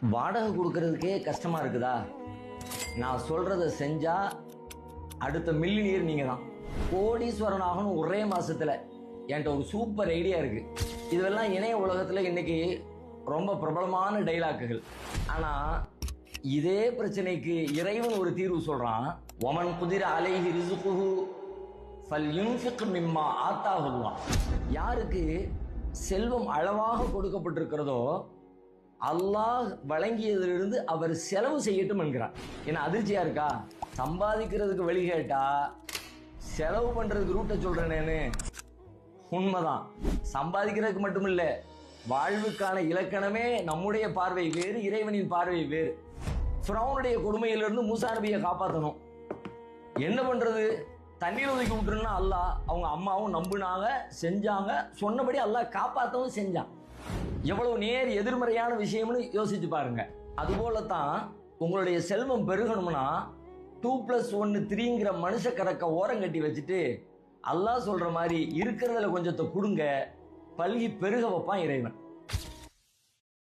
வாடகை கொடுக்கறதுக்கே கஷ்டமா இருக்குதா? நான் சொல்றத செஞ்சா அடுத்த மில்லினியர் நீங்க தான், கோடீஸ்வரன் ஆகணும் ஒரே மாசத்துல. என்கிட்ட ஒரு சூப்பர் ஐடியா இருக்கு. இதெல்லாம் இணைய உலகத்துல இன்னைக்கு ரொம்ப பிரபலமான டைலாக்குகள். ஆனா இதே பிரச்சனைக்கு இறைவன் ஒரு தீர்வு சொல்றான். ஒமன் குதிர அலைஹி ரிசுகுஹு ஃபல்யுன்ஃபிக் மிம்மா ஆத்தாஹுல்லாஹ். யாருக்கு செல்வம் அளவாக கொடுக்கப்பட்டிருக்கிறதோ அல்லாஹ் வழங்கியதிலிருந்து அவர் செலவு செய்யட்டும் என்கிறார். என்ன அதிர்ச்சியா இருக்கா? சம்பாதிக்கிறதுக்கு வழி கேட்டா செலவு பண்றதுக்கு ரூட்டை சொல்றேனேன்னு. உண்மைதான். சம்பாதிக்கிறதுக்கு மட்டும் இல்ல, வாழ்வுக்கான இலக்கணமே நம்முடைய பார்வை வேறு, இறைவனின் பார்வை வேறு. ஃபிரௌனுடைய கொடுமையிலிருந்து மூசா நபியை காப்பாற்றணும். என்ன பண்றது? தண்ணீர் ஒதுக்கி விட்டுருன்னா அல்லாஹ், அவங்க அம்மாவும் நம்புனாங்க, செஞ்சாங்க, சொன்னபடி அல்லாஹ் காப்பாற்றவும் செஞ்சான். எவ்வளவு நேர் எதிர்மறையான விஷயம்னு யோசிச்சு பாருங்க. அதுபோலத்தான் உங்களுடைய செல்வம் பெருகணும்னா 2+1 3ங்கிற மனுஷ கணக்க ஓரம் கட்டி வச்சுட்டு அல்லாஹ் சொல்ற மாதிரி இருக்கிறதுல கொஞ்சத்தை கொடுங்க, பல்கி பெருக வைப்பான் இறைவன்.